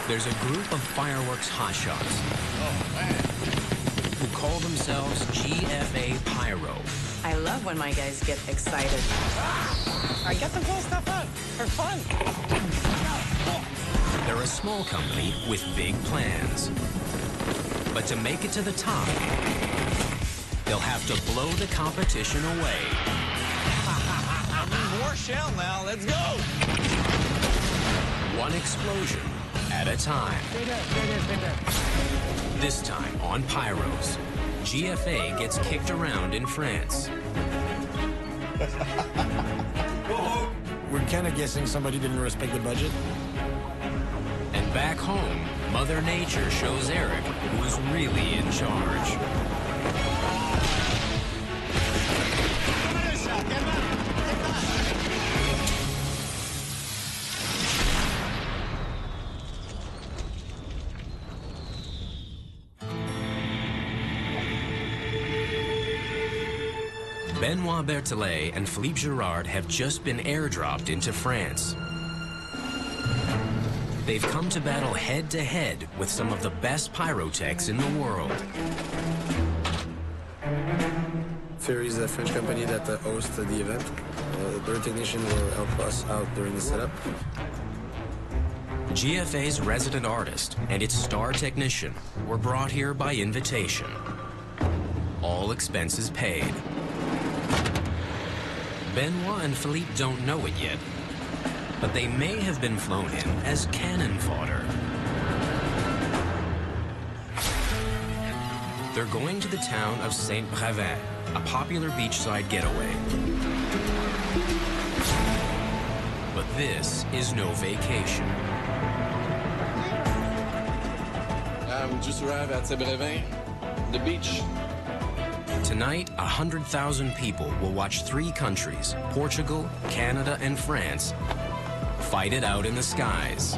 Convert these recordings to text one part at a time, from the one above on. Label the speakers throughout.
Speaker 1: There's a group of fireworks hotshots who call themselves GFA Pyro.
Speaker 2: I love when my guys get excited.
Speaker 3: I get to blow stuff up for fun.
Speaker 1: They're a small company with big plans. But to make it to the top, they'll have to blow the competition away.
Speaker 3: More shell now, let's go!
Speaker 1: One explosion at a time. This time on Pyros, GFA gets kicked around in France.
Speaker 4: We're kind of guessing somebody didn't respect the budget.
Speaker 1: And back home, Mother Nature shows Eric who's really in charge. Benoit Berthelet and Philippe Girard have just been airdropped into France. They've come to battle head-to-head with some of the best pyrotechs in the world.
Speaker 4: Ferry is a French company that hosts the event. Their technician will help us out during the setup.
Speaker 1: GFA's resident artist and its star technician were brought here by invitation. All expenses paid. Benoit and Philippe don't know it yet, but they may have been flown in as cannon fodder. They're going to the town of Saint-Brévin, a popular beachside getaway. But this is no vacation.
Speaker 5: Just arrived at Saint-Brévin, the beach.
Speaker 1: Tonight, 100,000 people will watch 3 countries, Portugal, Canada, and France, fight it out in the skies.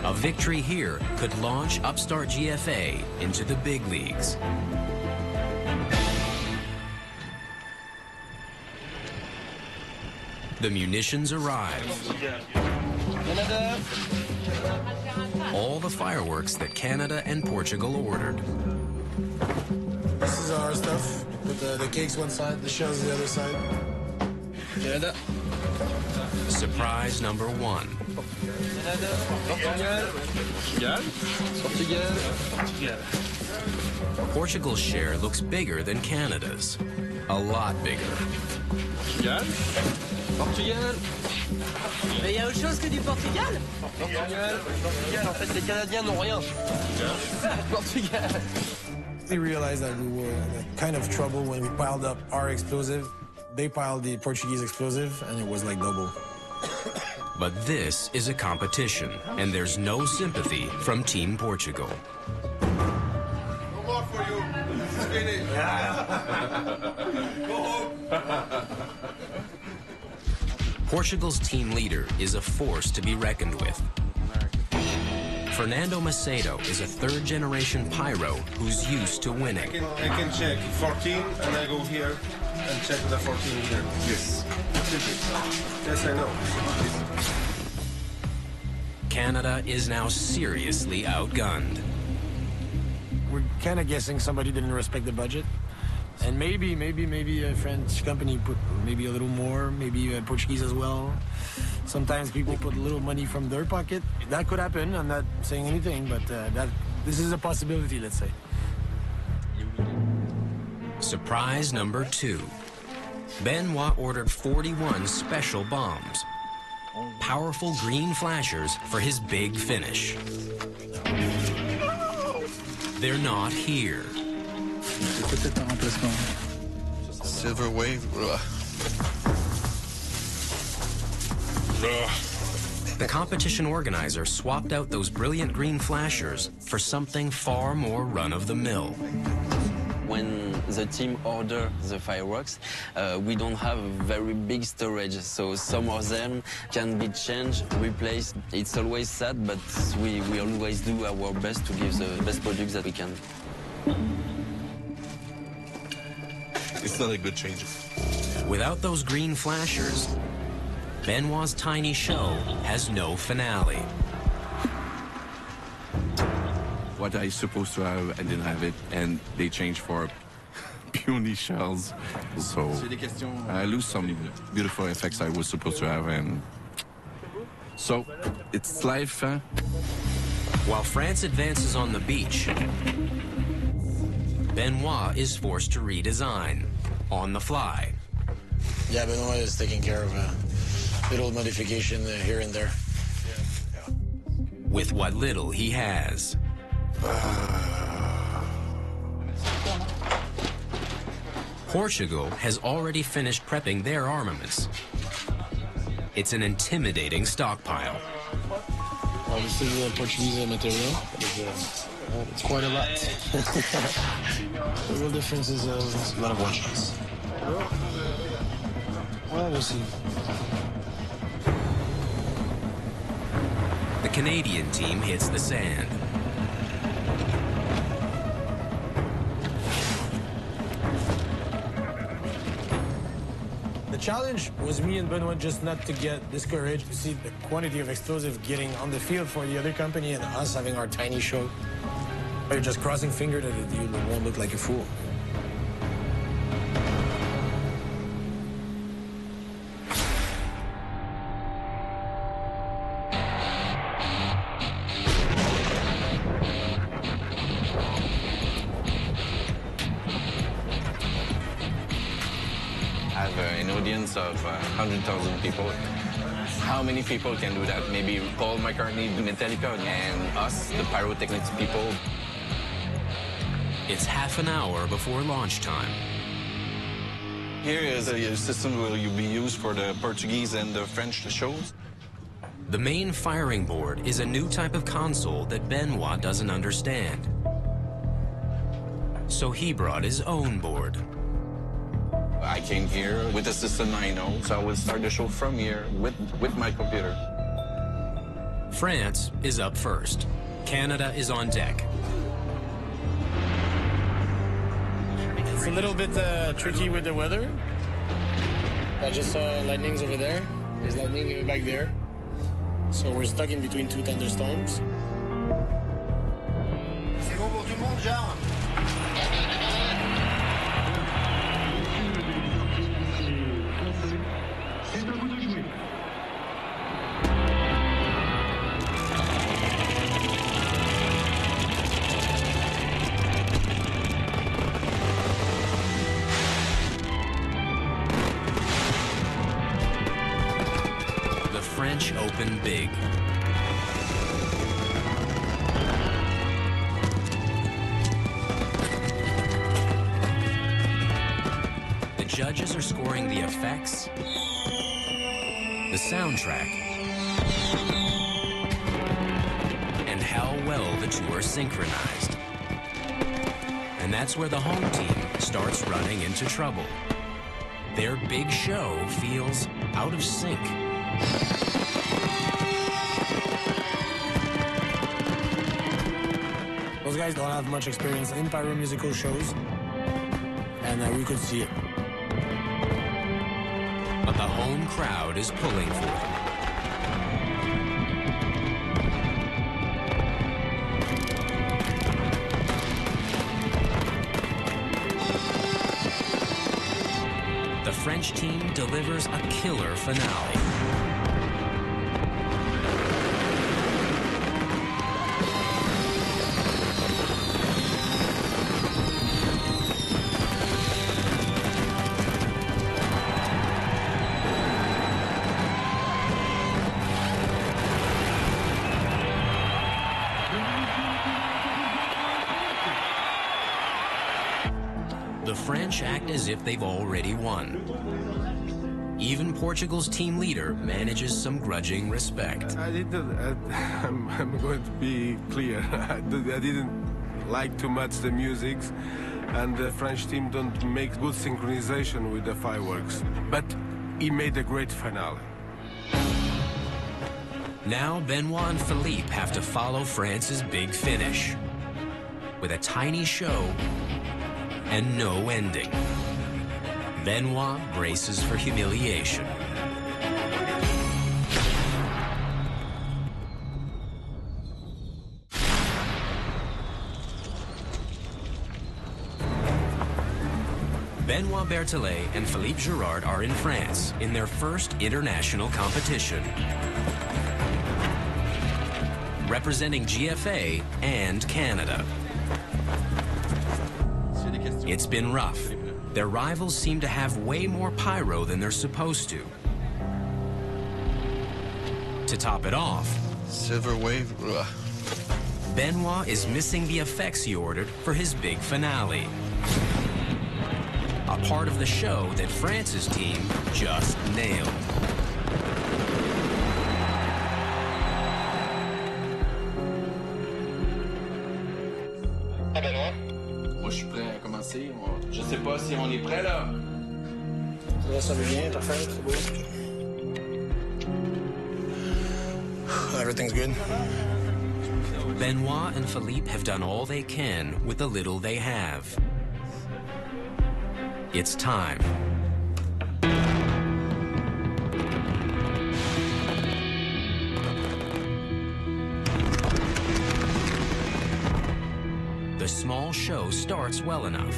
Speaker 1: A victory here could launch upstart GFA into the big leagues. The munitions arrive. All the fireworks that Canada and Portugal ordered.
Speaker 4: This is our stuff. Put the cakes one side, the shells the other side.
Speaker 5: Canada.
Speaker 1: Surprise number 1.
Speaker 5: Portugal.
Speaker 1: Portugal's share looks bigger than Canada's. A lot bigger.
Speaker 5: Portugal.
Speaker 3: Mais il y a autre chose que du Portugal?
Speaker 5: Portugal. En fait, les Canadiens n'ont rien. Portugal.
Speaker 4: We realized that we were in kind of trouble when we piled up our explosive. They piled the Portuguese explosive, and it was like double.
Speaker 1: But this is a competition, and there's no sympathy from Team Portugal.
Speaker 6: No more for you. It's finished. Go home.
Speaker 1: Portugal's team leader is a force to be reckoned with. Fernando Macedo is a third-generation pyro who's used to winning.
Speaker 6: I can check 14, and I go here and check the 14 here. Yes. Yes, I know.
Speaker 1: Canada is now seriously outgunned.
Speaker 4: We're kind of guessing somebody didn't respect the budget. And maybe a French company put maybe a little more, maybe a Portuguese as well. Sometimes people put a little money from their pocket. That could happen. I'm not saying anything, but this is a possibility, let's say.
Speaker 1: Surprise number 2. Benoit ordered 41 special bombs. Powerful green flashers for his big finish. They're not here.
Speaker 5: Silver wave.
Speaker 1: The competition organizer swapped out those brilliant green flashers for something far more run-of-the-mill.
Speaker 7: When the team order the fireworks, we don't have very big storage, so some of them can be changed, replaced. It's always sad, but we always do our best to give the best product that we can.
Speaker 5: It's not a good change.
Speaker 1: Without those green flashers, Benoit's tiny show has no finale.
Speaker 8: what I supposed to have, I didn't have it, and they changed for puny shells. So I lose some beautiful effects I was supposed to have, and so it's life.
Speaker 1: While France advances on the beach, Benoit is forced to redesign on the fly.
Speaker 4: Yeah, Benoit is taking care of a little modification here and there.
Speaker 1: With what little he has. Portugal has already finished prepping their armaments. It's an intimidating stockpile.
Speaker 4: Well, this is Portuguese material. It's quite a lot. The real difference is a lot of one-shots. Well, we'll see.
Speaker 1: The Canadian team hits the sand.
Speaker 4: The challenge was me and Benoit just not to get discouraged to see the quantity of explosive getting on the field for the other company and us having our tiny show. We're just crossing fingers that you won't look like a fool.
Speaker 8: An audience of 100,000 people. How many people can do that? Maybe Paul McCartney, Metallica, and us, the pyrotechnics people.
Speaker 1: It's half an hour before launch time.
Speaker 8: Here is a system will be used for the Portuguese and the French shows.
Speaker 1: The main firing board is a new type of console that Benoit doesn't understand. So he brought his own board.
Speaker 8: I came here with a system I know, so I will start the show from here with my computer.
Speaker 1: France is up first. Canada is on deck.
Speaker 4: It's a little bit tricky with the weather. I just saw lightnings over there. There's lightning back there. So we're stuck in between two thunderstorms.
Speaker 5: C'est bon pour tout le monde, genre?
Speaker 1: French open big. The judges are scoring the effects, the soundtrack, and how well the two are synchronized. And that's where the home team starts running into trouble. Their big show feels out of sync.
Speaker 4: Those guys don't have much experience in pyro musical shows, and we could see it.
Speaker 1: But the home crowd is pulling for them. The French team delivers a killer finale. The French act as if they've already won. Even Portugal's team leader manages some grudging respect.
Speaker 6: I'm going to be clear. I didn't like too much the music, and the French team don't make good synchronization with the fireworks. But he made a great finale.
Speaker 1: Now Benoit and Philippe have to follow France's big finish, with a tiny show and no ending. Benoit braces for humiliation. Benoit Berthelet and Philippe Girard are in France in their first international competition, representing GFA and Canada. It's been rough. Their rivals seem to have way more pyro than they're supposed to. To top it off,
Speaker 5: Silver wave. Ugh.
Speaker 1: Benoit is missing the effects he ordered for his big finale. A part of the show that France's team just nailed.
Speaker 8: Moi, je suis prêt à commencer. Je sais pas si on est prêt, là.
Speaker 4: Ça va bien, parfait, c'est beau. Everything's good.
Speaker 1: Benoit and Philippe have done all they can with the little they have. It's time. The small show starts well enough.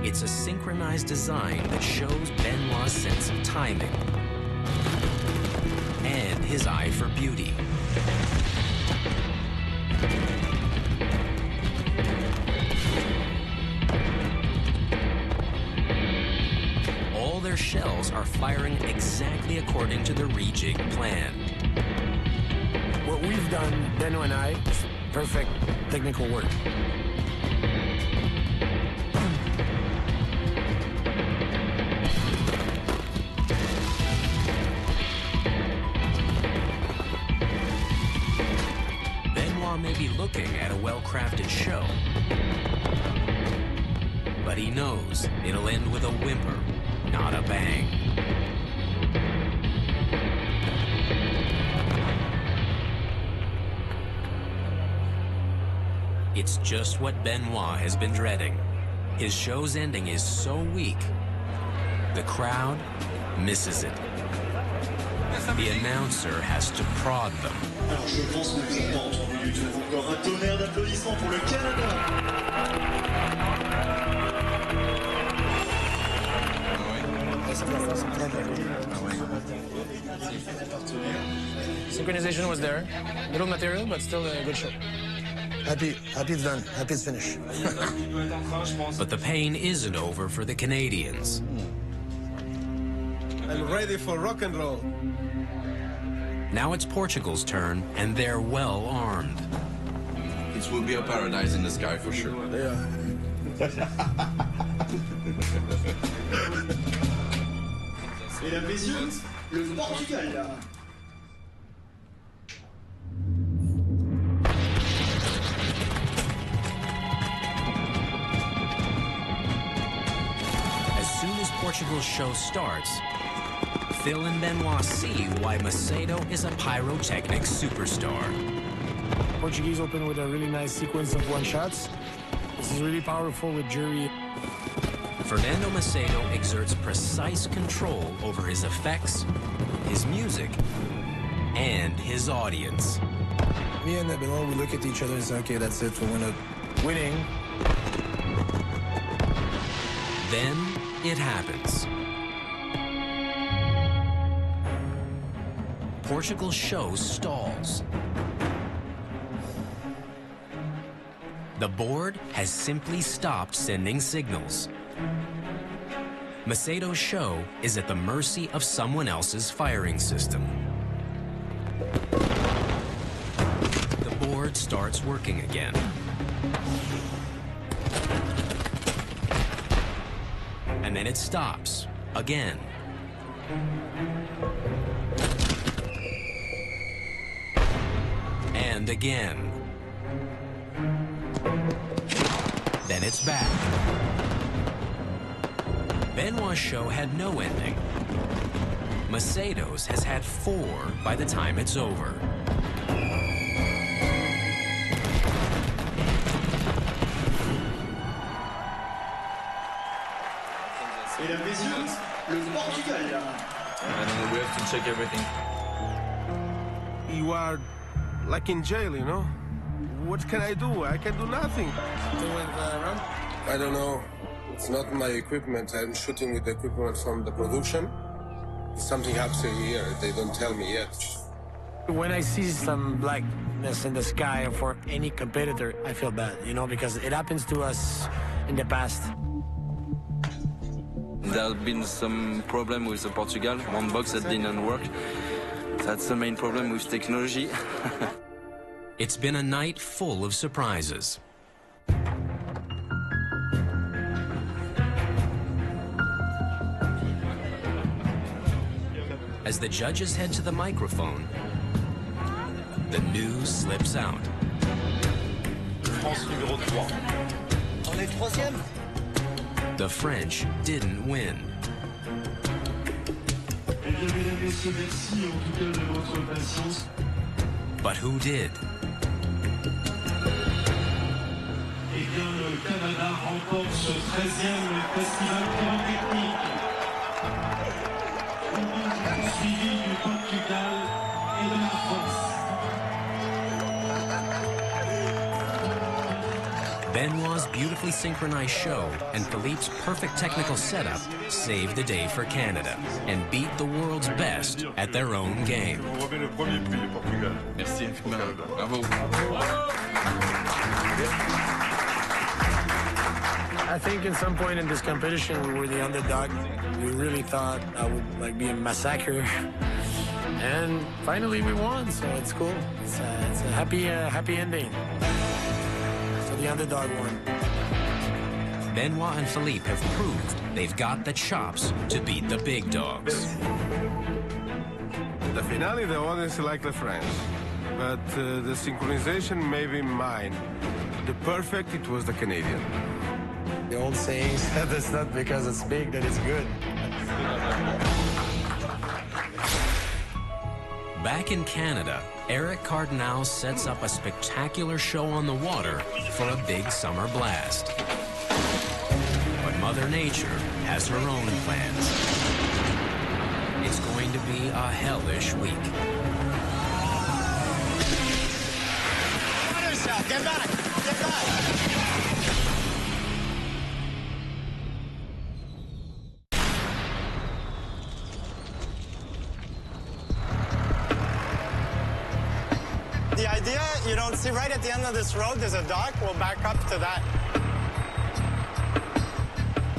Speaker 1: It's a synchronized design that shows Benoit's sense of timing and his eye for beauty. All their shells are firing exactly according to the rejig plan.
Speaker 4: What we've done, Benoit and I, is perfect technical work.
Speaker 1: May be looking at a well-crafted show, but he knows it'll end with a whimper, not a bang. It's just what Benoit has been dreading. His show's ending is so weak, the crowd misses it. The announcer has to prod them.
Speaker 9: Alors je pense que vous n'avez pas entendu du tout. Encore un tonnerre d'applaudissements pour le Canada.
Speaker 4: Synchronization was there. Little material, but still a good show. Happy it's done. Happy it's finished.
Speaker 1: But the pain isn't over for the Canadians.
Speaker 6: I'm ready for rock and roll.
Speaker 1: Now it's Portugal's turn, and they're well armed.
Speaker 8: It will be a paradise in the sky for sure.
Speaker 9: Mesdames, Messieurs, le Portugal.
Speaker 1: As soon as Portugal's show starts, Phil and Benoit see why Macedo is a pyrotechnic superstar.
Speaker 4: Portuguese open with a really nice sequence of one-shots. This is really powerful with jury.
Speaker 1: Fernando Macedo exerts precise control over his effects, his music, and his audience.
Speaker 4: Me and Benoit, we look at each other and say, okay, that's it, we're winning.
Speaker 1: Then it happens. Portugal's show stalls. The board has simply stopped sending signals. Macedo's show is at the mercy of someone else's firing system. The board starts working again. And then it stops again. And again. Then it's back. Benoit's show had no ending. Macedo's has had 4 by the time it's over.
Speaker 9: Mesdames, Messieurs, le Portugal.
Speaker 5: I don't know, we have to check everything.
Speaker 6: You are like in jail, you know? what can I do? I can do nothing. I don't know. It's not my equipment. I'm shooting with the equipment from the production. Something happens here. They don't tell me yet.
Speaker 4: When I see some blackness in the sky for any competitor, I feel bad, you know, because it happens to us in the past.
Speaker 7: There have been some problem with the Portugal. One box that didn't work. That's the main problem with technology.
Speaker 1: It's been a night full of surprises. As the judges head to the microphone, the news slips out.
Speaker 9: France numéro 3. On est troisième.
Speaker 1: The French didn't win. But who did?
Speaker 10: Eh bien, le Canada remporte ce 13e festival pyrotechnique. Suivi du Portugal et de la France.
Speaker 1: Benoit's beautifully synchronized show and Philippe's perfect technical setup saved the day for Canada and beat the world's best at their own game.
Speaker 8: Merci infiniment. Bravo.
Speaker 4: I think at some point in this competition we were the underdog. We really thought I would be a massacre. And finally we won, so it's cool. It's a happy ending. So the underdog won.
Speaker 1: Benoit and Philippe have proved they've got the chops to beat the big dogs.
Speaker 6: The finale, the audience like the French. But the synchronization may be mine. The perfect, it was the Canadian.
Speaker 4: The old saying said it's not because it's big that it's good.
Speaker 1: Back in Canada, Eric Cardinal sets up a spectacular show on the water for a big summer blast. But Mother Nature has her own plans. It's going to be a hellish week.
Speaker 3: Get back! Get back! The idea, you don't see right at the end of this road, there's a dock. We'll back up to that.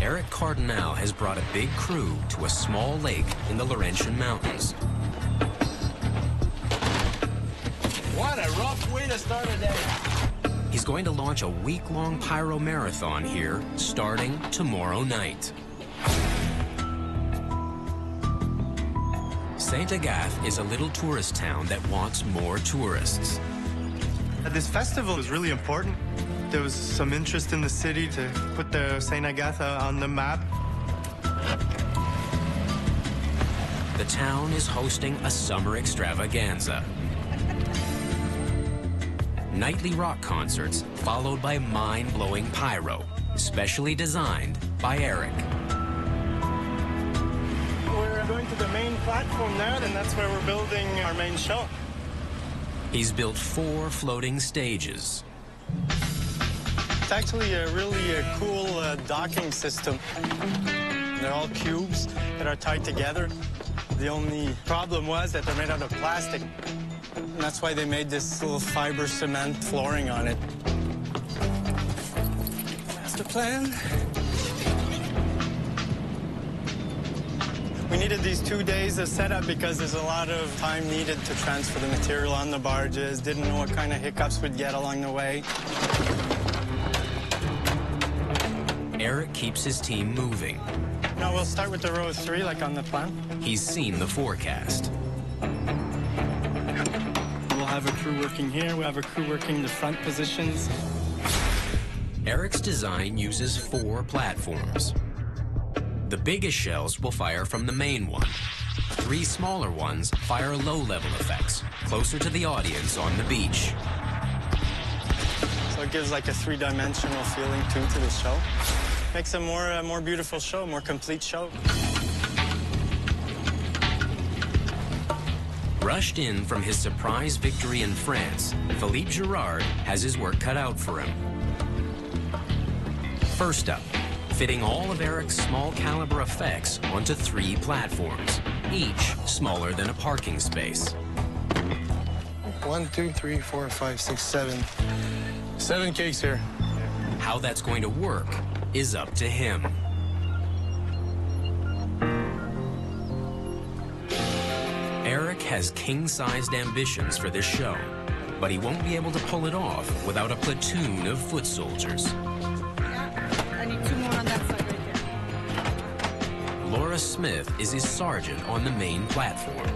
Speaker 1: Eric Cardinal has brought a big crew to a small lake in the Laurentian Mountains.
Speaker 5: What a rough way to start a day.
Speaker 1: He's going to launch a week-long pyro marathon here starting tomorrow night. Saint-Agathe is a little tourist town that wants more tourists.
Speaker 11: This festival is really important. There was some interest in the city to put the Saint-Agathe on the map.
Speaker 1: The town is hosting a summer extravaganza. Nightly rock concerts followed by mind-blowing pyro, specially designed by Eric.
Speaker 11: We're going to the main platform now, and that's where we're building our main show.
Speaker 1: He's built 4 floating stages.
Speaker 11: It's actually a really cool docking system. They're all cubes that are tied together. The only problem was that they're made out of plastic. And that's why they made this little fiber cement flooring on it. That's the plan. We needed these 2 days of setup because there's a lot of time needed to transfer the material on the barges. Didn't know what kind of hiccups we'd get along the way.
Speaker 1: Eric keeps his team moving.
Speaker 11: Now we'll start with the row of 3, like on the plan.
Speaker 1: He's seen the forecast.
Speaker 11: We'll have a crew working here. We'll have a crew working the front positions.
Speaker 1: Eric's design uses 4 platforms. The biggest shells will fire from the main one. 3 smaller ones fire low-level effects, closer to the audience on the beach.
Speaker 11: So it gives like a 3-dimensional feeling too to the show. Makes a more beautiful show, more complete show.
Speaker 1: Rushed in from his surprise victory in France, Philippe Girard has his work cut out for him. First up, fitting all of Eric's small caliber effects onto 3 platforms, each smaller than a parking space.
Speaker 11: 1, 2, 3, 4, 5, 6, 7. 7 cakes here.
Speaker 1: How that's going to work is up to him. Eric has king-sized ambitions for this show, but he won't be able to pull it off without a platoon of foot soldiers.
Speaker 2: Yeah, I need 2 more on that side right there.
Speaker 1: Laura Smith is his sergeant on the main platform.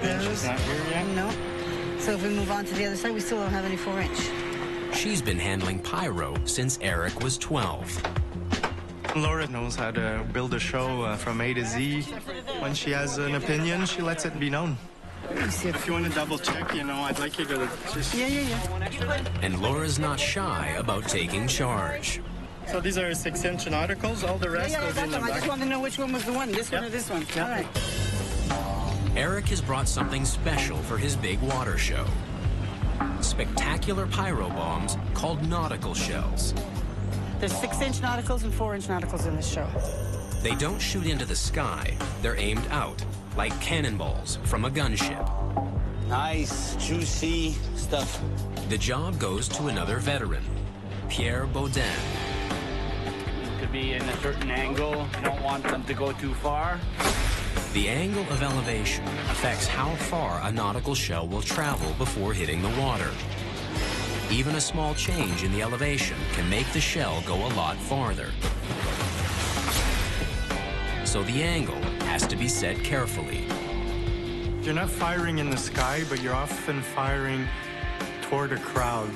Speaker 2: She's not here yet? No. So if we move on to the other side, we still don't have any 4-inch.
Speaker 1: She's been handling pyro since Eric was 12.
Speaker 12: Laura knows how to build a show from A to Z. When she has an opinion, she lets it be known.
Speaker 11: If you want to double check, you know, I'd like you to just...
Speaker 2: Yeah.
Speaker 1: And Laura's not shy about taking charge.
Speaker 11: So these are 6-inch articles, all the rest goes in the
Speaker 2: I
Speaker 11: back.
Speaker 2: just want to know which one was the one, this one or this one.
Speaker 11: Yep.
Speaker 2: All right.
Speaker 1: Eric has brought something special for his big water show. Spectacular pyro bombs called nautical shells.
Speaker 2: There's 6-inch nauticals and 4-inch nauticals in this show.
Speaker 1: They don't shoot into the sky. They're aimed out, like cannonballs from a gunship.
Speaker 13: Nice, juicy stuff.
Speaker 1: The job goes to another veteran, Pierre Baudin.
Speaker 14: Could be in a certain angle. You don't want them to go too far.
Speaker 1: The angle of elevation affects how far a nautical shell will travel before hitting the water. Even a small change in the elevation can make the shell go a lot farther. So the angle has to be set carefully.
Speaker 12: You're not firing in the sky, but you're often firing toward a crowd.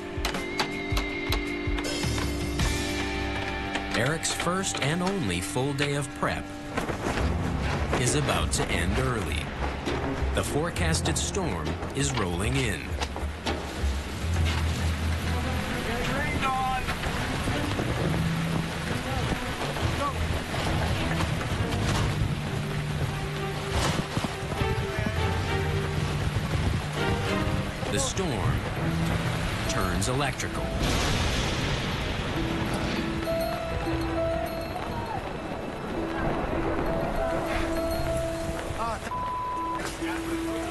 Speaker 1: Eric's first and only full day of prep is about to end early. The forecasted storm is rolling in. The storm turns electrical.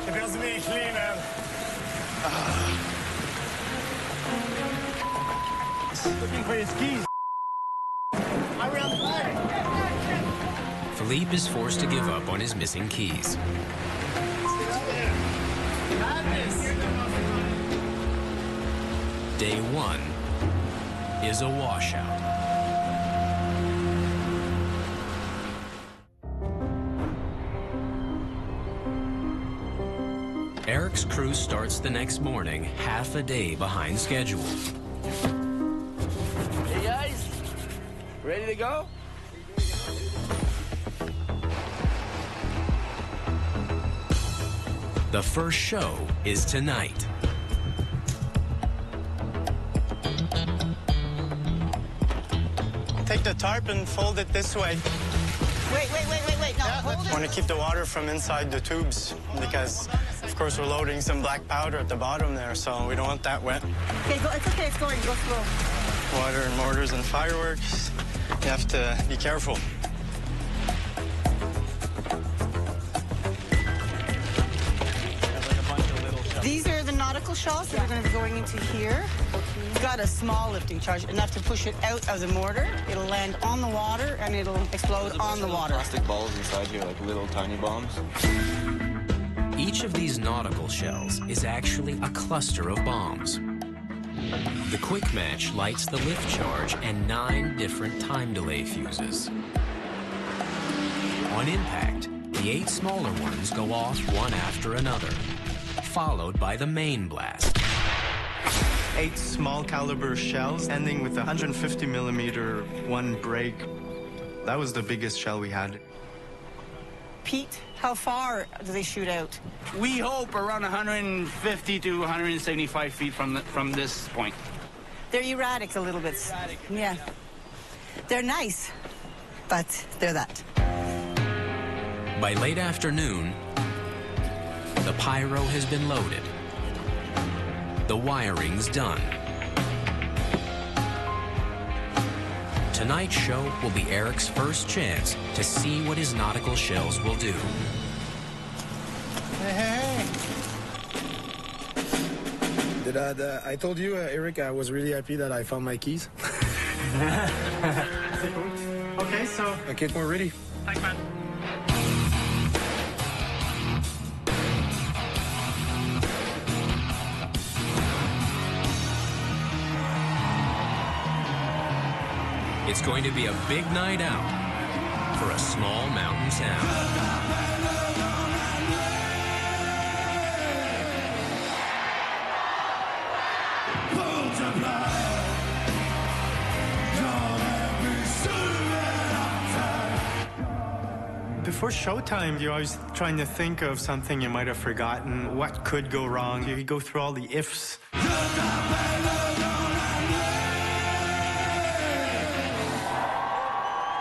Speaker 11: It doesn't need clean, man. Looking for his keys.
Speaker 1: Philippe is forced to give up on his missing keys. Day 1 is a washout. Eric's crew starts the next morning half a day behind schedule.
Speaker 14: Hey guys, ready to go?
Speaker 1: The first show is tonight.
Speaker 11: Take the tarp and fold it this way.
Speaker 2: Wait. No, hold it.
Speaker 11: Want to keep the water from inside the tubes because, of course, we're loading some black powder at the bottom there, so we don't want that wet.
Speaker 2: Okay, it's okay, it's going. Go slow.
Speaker 11: Water and mortars and fireworks, you have to be careful.
Speaker 2: These are the nautical shells that are going to be going into here. It's got a small lifting charge, enough to push it out of the mortar. It'll land on the water, and it'll explode on the water.
Speaker 13: Plastic balls inside here, like little tiny bombs.
Speaker 1: Each of these nautical shells is actually a cluster of bombs. The quick match lights the lift charge and 9 different time delay fuses. On impact, the 8 smaller ones go off one after another, followed by the main blast.
Speaker 12: 8 small caliber shells ending with a 150 millimeter one break. That was the biggest shell we had.
Speaker 2: Pete, how far do they shoot out?
Speaker 14: We hope around 150 to 175 feet from this point.
Speaker 2: They're erratic a little bit. Yeah. They're nice, but they're that.
Speaker 1: By late afternoon, The pyro has been loaded. The wiring's done. Tonight's show will be Eric's first chance to see what his nautical shells will do.
Speaker 11: Hey.
Speaker 4: I told you, Eric, I was really happy that I found my keys.
Speaker 11: Okay, so...
Speaker 4: Okay, we're ready.
Speaker 11: Thanks, man.
Speaker 1: It's going to be a big night out for a small mountain town.
Speaker 12: Before showtime, you're always trying to think of something you might have forgotten, what could go wrong. You go through all the ifs.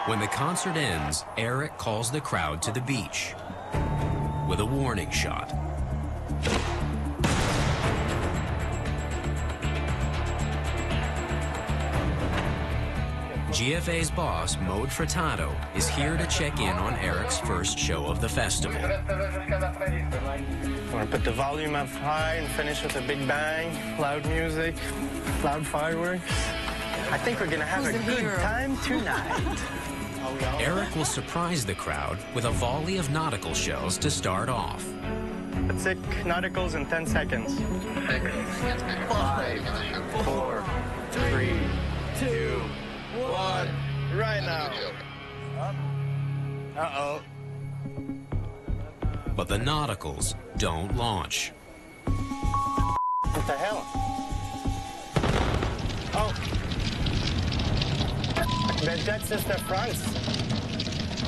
Speaker 1: When the concert ends, Eric calls the crowd to the beach with a warning shot. GFA's boss, Maude Furtado, is here to check in on Eric's first show of the festival.
Speaker 11: We're gonna put the volume up high and finish with a big bang, loud music, loud fireworks. I think we're gonna have a good time tonight.
Speaker 1: Eric will surprise the crowd with a volley of nautical shells to start off.
Speaker 11: Let's take nauticals in 10 seconds. 6, 5, 4, 3, 2, 1. Right now. Uh-oh.
Speaker 1: But the nauticals don't launch.
Speaker 11: What the hell? Oh. That's just the fronts.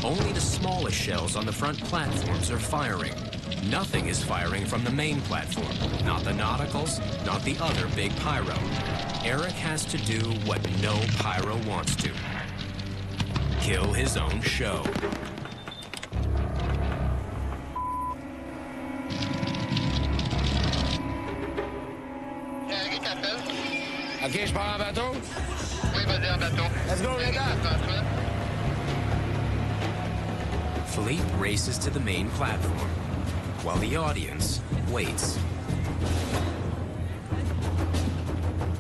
Speaker 1: Only the smallest shells on the front platforms are firing. Nothing is firing from the main platform. Not the nauticals, not the other big pyro. Eric has to do what no pyro wants to. Kill his own show.
Speaker 5: OK, je pars en bateau?
Speaker 15: Oui, vas-y en bateau.
Speaker 5: Let's go, les gars.
Speaker 1: Philippe races to the main platform, while the audience waits.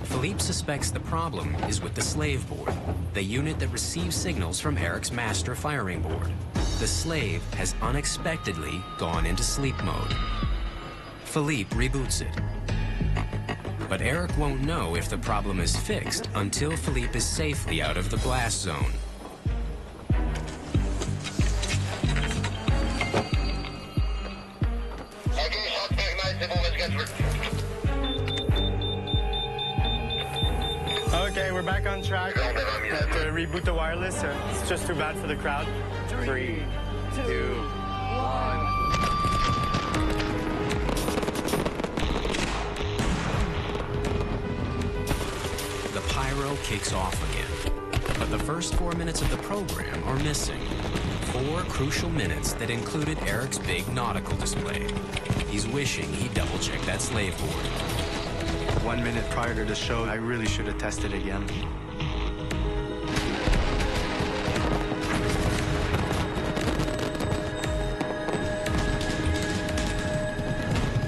Speaker 1: Philippe suspects the problem is with the slave board, the unit that receives signals from Eric's master firing board. The slave has unexpectedly gone into sleep mode. Philippe reboots it. But Eric won't know if the problem is fixed until Philippe is safely out of the blast zone.
Speaker 11: Okay, we're back on track. Let's reboot the wireless. It's just too bad for the crowd. 3, 2, 1.
Speaker 1: The pyro kicks off again, but the first 4 minutes of the program are missing. 4 crucial minutes that included Eric's big nautical display. He's wishing he double-checked that slave board.
Speaker 12: 1 minute prior to the show, I really should have tested again.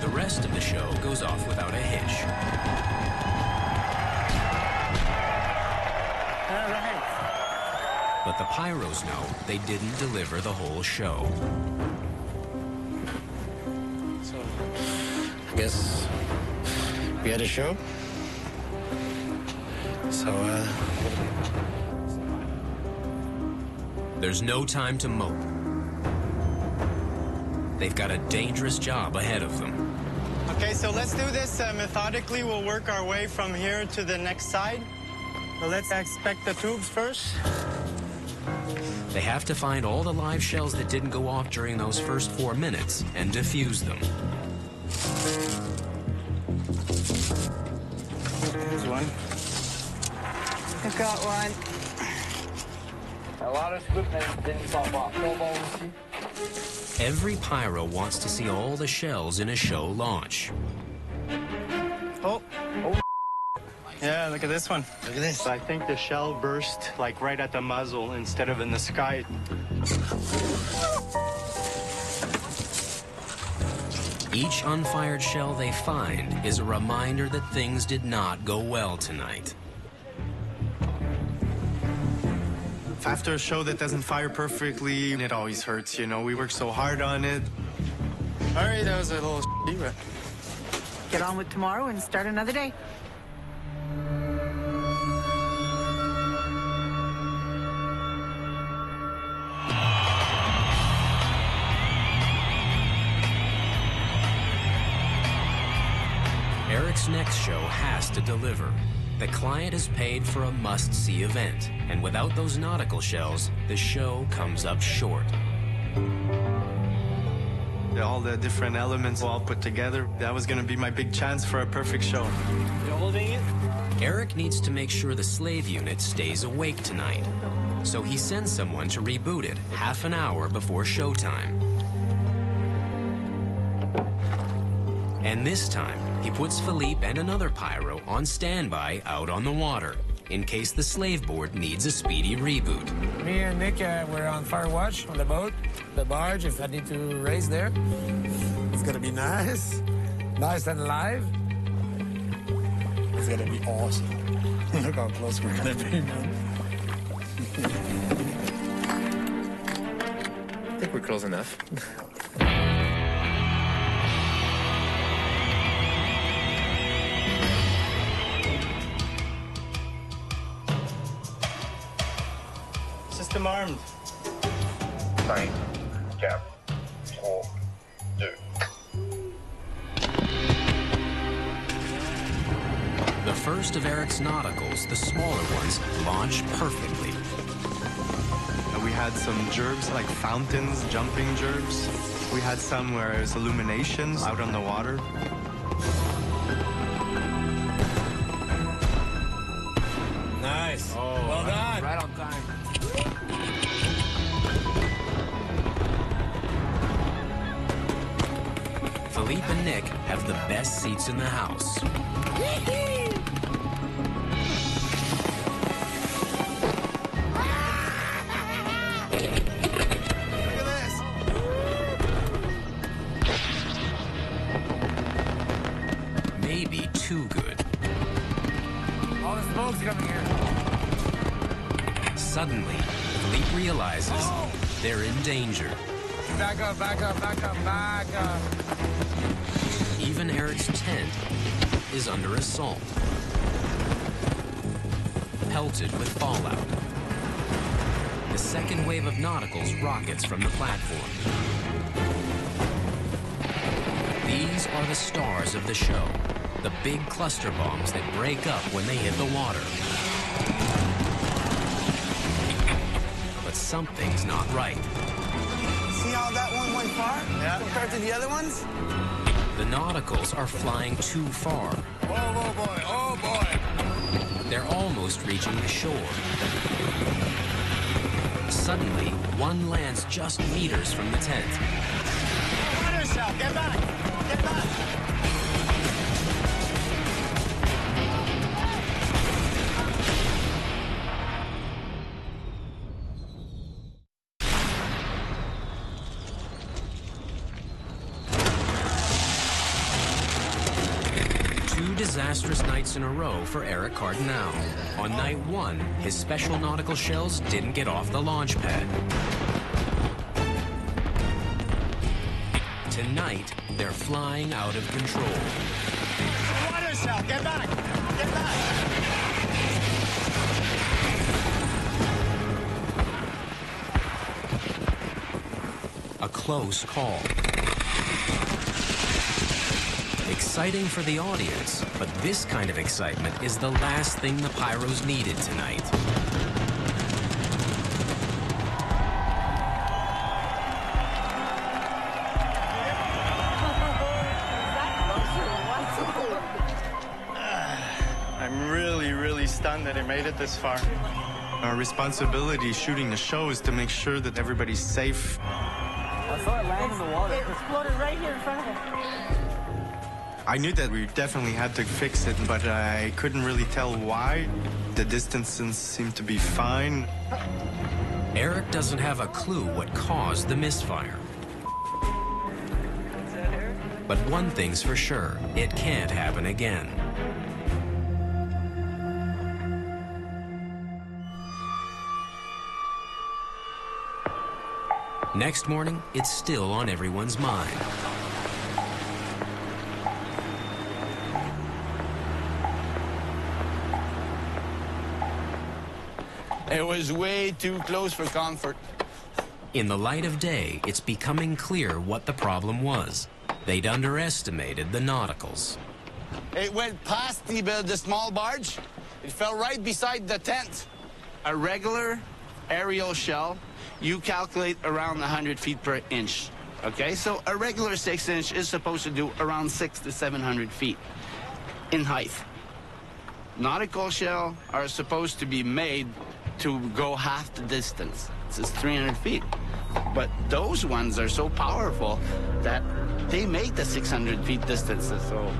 Speaker 1: The rest of the show goes off without a hitch.
Speaker 11: All right.
Speaker 1: But the pyros know they didn't deliver the whole show.
Speaker 11: So, I guess we had a show. So,
Speaker 1: There's no time to mope. They've got a dangerous job ahead of them.
Speaker 11: Okay, so let's do this methodically. We'll work our way from here to the next side. So let's inspect the tubes first.
Speaker 1: They have to find all the live shells that didn't go off during those first 4 minutes and defuse them.
Speaker 11: Here's one.
Speaker 2: I've got one.
Speaker 5: A lot of equipment didn't pop off. No balls.
Speaker 1: Every pyro wants to see all the shells in a show launch.
Speaker 11: Oh. Yeah, look at this one.
Speaker 13: Look at this.
Speaker 11: I think the shell burst like right at the muzzle instead of in the sky.
Speaker 1: Each unfired shell they find is a reminder that things did not go well tonight.
Speaker 12: After a show that doesn't fire perfectly, it always hurts, you know. We work so hard on it.
Speaker 11: All right, that was a little shitty, but...
Speaker 2: Get on with tomorrow and start another day.
Speaker 1: Eric's next show has to deliver. The client has paid for a must-see event, and without those nautical shells, the show comes up short.
Speaker 12: All the different elements all put together, that was going to be my big chance for a perfect show.
Speaker 11: You holding it?
Speaker 1: Eric needs to make sure the slave unit stays awake tonight. So he sends someone to reboot it half an hour before showtime. And this time, he puts Philippe and another pyro on standby out on the water, in case the slave board needs a speedy reboot.
Speaker 4: Me and Nick, we're on fire watch on the boat, the barge, if I need to race there. It's gonna be nice. Nice and live. It's gonna be awesome. Look how close we're gonna be, man.
Speaker 16: I think we're close enough.
Speaker 11: System armed.
Speaker 15: 5, 4, 3, 2.
Speaker 1: The first of Eric's nauticals, the smaller ones, launch perfectly.
Speaker 12: We had some gerbs, like fountains, jumping gerbs. We had some where it was illuminations out on the water.
Speaker 4: Nice. Oh, well done.
Speaker 16: Right on time.
Speaker 1: Philippe and Nick have the best seats in the house. Maybe too good.
Speaker 4: All the smoke's coming here.
Speaker 1: Suddenly, Philippe realizes they're in danger.
Speaker 4: Back up, back up, back up, back up.
Speaker 1: Even Eric's tent is under assault. Pelted with fallout. The second wave of nauticals rockets from the platform. These are the stars of the show. The big cluster bombs that break up when they hit the water. But something's not right.
Speaker 2: See how that one went far?
Speaker 11: Yeah.
Speaker 2: Compared to the other ones?
Speaker 1: The nauticals are flying too far.
Speaker 4: Oh boy, oh boy.
Speaker 1: They're almost reaching the shore. Suddenly, one lands just meters from the tent.
Speaker 11: Water shell, get back! Get back!
Speaker 1: Disastrous nights in a row for Eric Cardinal. On night one, his special nautical shells didn't get off the launch pad. Tonight, they're flying out of control.
Speaker 11: Water shell, get back! Get back!
Speaker 1: A close call. Exciting for the audience, but this kind of excitement is the last thing the pyros needed tonight.
Speaker 11: I'm really stunned that it made it this far.
Speaker 12: Our responsibility shooting the show is to make sure that everybody's safe.
Speaker 5: I saw it land in the water.
Speaker 2: It exploded right here in front of us.
Speaker 12: I knew that we definitely had to fix it, but I couldn't really tell why. The distances seemed to be fine.
Speaker 1: Eric doesn't have a clue what caused the misfire. But one thing's for sure, it can't happen again. Next morning, it's still on everyone's mind.
Speaker 14: It was way too close for comfort.
Speaker 1: In the light of day, it's becoming clear what the problem was. They'd underestimated the nauticals.
Speaker 14: It went past the small barge. It fell right beside the tent. A regular aerial shell, you calculate around 100 feet per inch. Okay, so a regular 6-inch is supposed to do around 600 to 700 feet in height. Nautical shell are supposed to be made to go half the distance. It's 300 feet. But those ones are so powerful that they make the 600 feet distances, so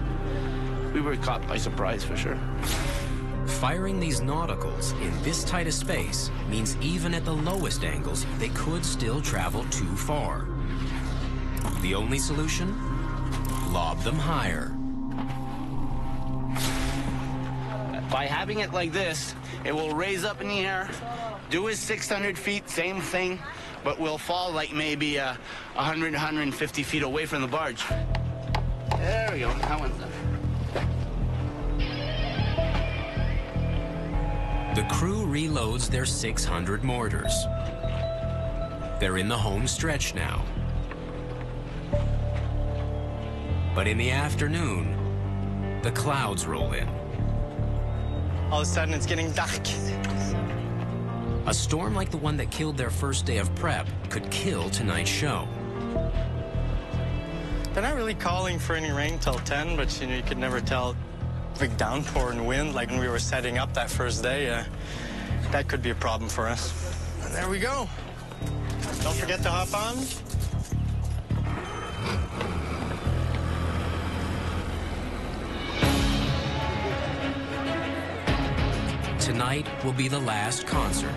Speaker 14: we were caught by surprise for sure.
Speaker 1: Firing these nauticals in this tight a space means even at the lowest angles, they could still travel too far. The only solution? Lob them higher.
Speaker 14: By having it like this, it will raise up in the air, do his 600 feet, same thing, but will fall like maybe 100, 150 feet away from the barge. There we go, that one's done.
Speaker 1: The crew reloads their 600 mortars. They're in the home stretch now. But in the afternoon, the clouds roll in.
Speaker 11: All of a sudden, it's getting dark.
Speaker 1: A storm like the one that killed their first day of prep could kill tonight's show.
Speaker 11: They're not really calling for any rain till 10, but you know, you could never tell. Big downpour and wind, like when we were setting up that first day, that could be a problem for us. And there we go. Don't forget to hop on.
Speaker 1: Tonight will be the last concert.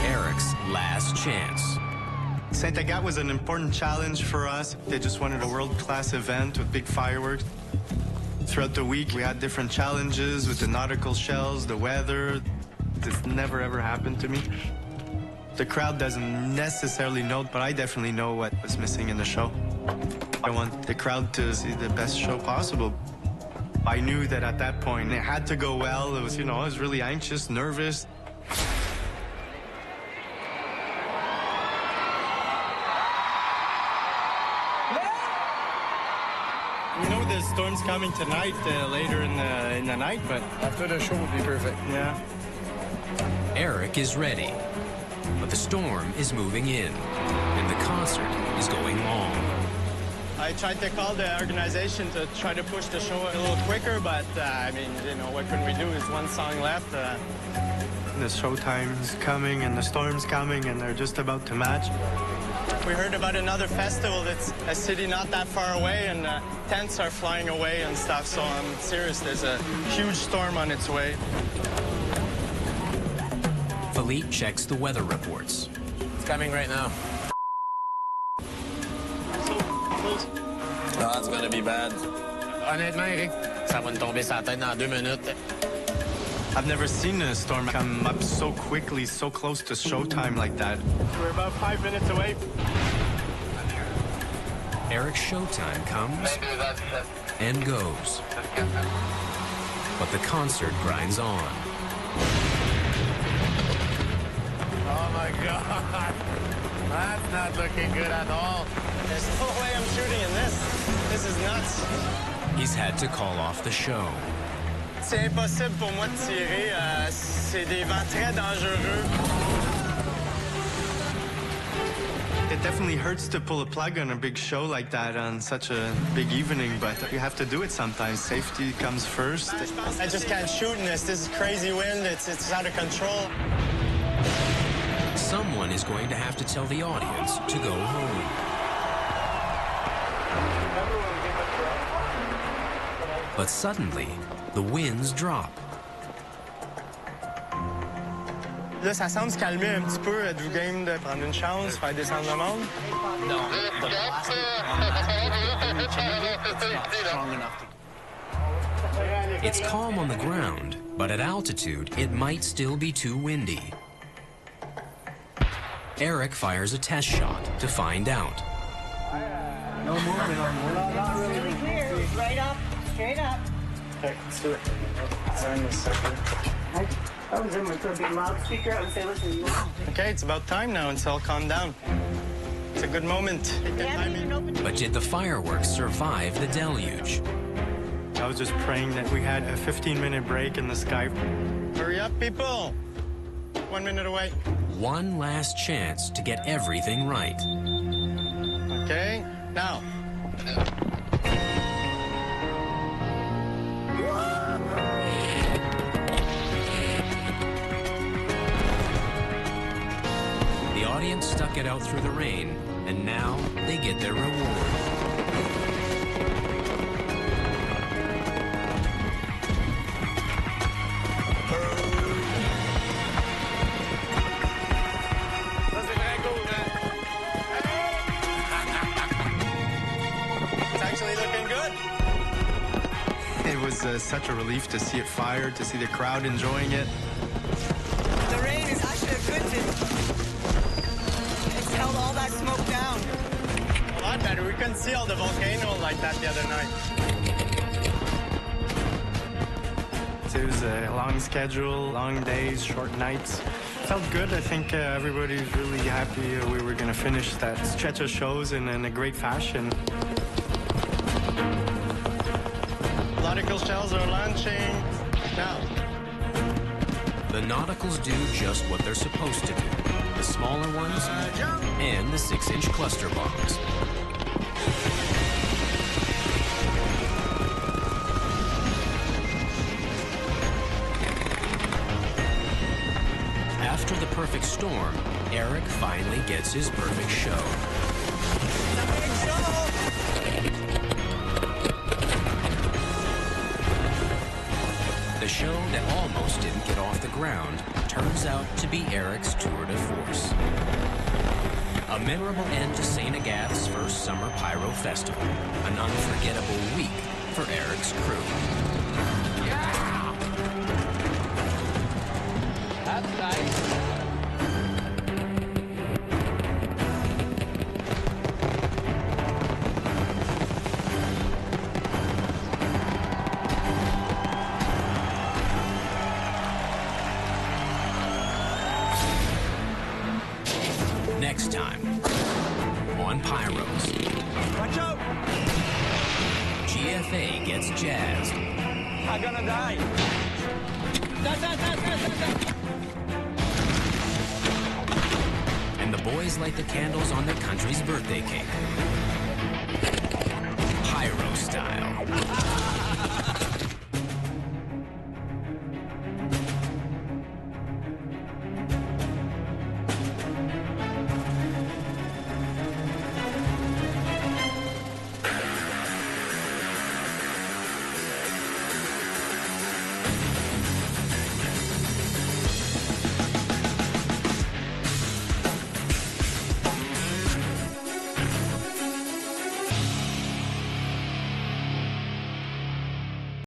Speaker 1: Eric's last chance.
Speaker 12: Saint Agathe was an important challenge for us. They just wanted a world-class event with big fireworks. Throughout the week, we had different challenges with the nautical shells, the weather. This never, ever happened to me. The crowd doesn't necessarily know, but I definitely know what was missing in the show. I want the crowd to see the best show possible. I knew that at that point, it had to go well. It was, you know, I was really anxious, nervous.
Speaker 11: We know the storm's coming tonight, later in the night, but after the show would be perfect. Yeah.
Speaker 1: Eric is ready, but the storm is moving in, and the concert is going long.
Speaker 11: I tried to call the organization to try to push the show a little quicker, but I mean, you know, what can we do? There's one song left.
Speaker 12: The showtime's coming and the storm's coming, and they're just about to match.
Speaker 11: We heard about another festival that's a city not that far away, and tents are flying away and stuff, so I'm serious. There's a huge storm on its way.
Speaker 1: Philippe checks the weather reports.
Speaker 4: It's coming right now.
Speaker 13: Oh, it's gonna be bad.
Speaker 4: Honnêtement, Eric, ça va nous tomber sur la tête dans 2 minutes.
Speaker 12: I've never seen a storm come up so quickly, so close to showtime like that.
Speaker 11: We're about 5 minutes away.
Speaker 1: Eric's showtime comes and goes, but the concert grinds on.
Speaker 4: Oh my God, that's not looking good at all.
Speaker 11: There's no way I'm shooting in this. This is nuts.
Speaker 1: He's had to call off the show.
Speaker 11: C'est impossible pour moi de tirer. C'est des vents très dangereux.
Speaker 12: It definitely hurts to pull a plug on a big show like that on such a big evening, but you have to do it sometimes. Safety comes first.
Speaker 11: I just can't shoot in this. This is crazy wind. It's out of control.
Speaker 1: Someone is going to have to tell the audience to go home. But suddenly, the winds drop.
Speaker 11: Là, ça semble se calmer un petit peu. Êtes-vous game de prendre une chance, faire descendre le monde?
Speaker 5: No, the blast is strong enough.
Speaker 1: It's calm on the ground, but at altitude, it might still be too windy. Eric fires a test shot to find out.
Speaker 11: No movement on one.
Speaker 2: Not really clear. Right up, straight up.
Speaker 11: Okay, let's do it. Sign this sucker.
Speaker 2: I was in with a big loudspeaker. I would say, listen, you
Speaker 11: Okay, it's about time now. It's all calmed down. It's a good moment. Take the timing.
Speaker 1: But did the fireworks survive the deluge?
Speaker 12: I was just praying that we had a 15-minute break in the sky.
Speaker 11: Hurry up, people. 1 minute away.
Speaker 1: One last chance to get everything right.
Speaker 11: Okay, now.
Speaker 1: The audience stuck it out through the rain, and now they get their reward.
Speaker 11: It's actually looking good.
Speaker 12: It was such a relief to see it fired, to see the crowd enjoying it.
Speaker 2: The rain is actually a good thing. It's held all that smoke down.
Speaker 11: A lot better. We couldn't see all the volcano like that the other night.
Speaker 12: It was a long schedule, long days, short nights. Felt good. I think everybody was really happy we were going to finish that stretch of shows in a great fashion.
Speaker 11: Nautical shells are launching now.
Speaker 1: The nauticals do just what they're supposed to do. The smaller ones and the 6-inch cluster bombs. After the perfect storm, Eric finally gets his perfect show. The show that almost didn't get off the ground turns out to be Eric's tour de force. A memorable end to St. Agath's first summer pyro festival. An unforgettable week for Eric's crew.
Speaker 5: Yeah! That's nice.
Speaker 1: Next time on Pyros.
Speaker 5: Watch out!
Speaker 1: GFA gets jazzed.
Speaker 5: I'm gonna die.
Speaker 1: And the boys light the candles on their country's birthday cake. Pyro style.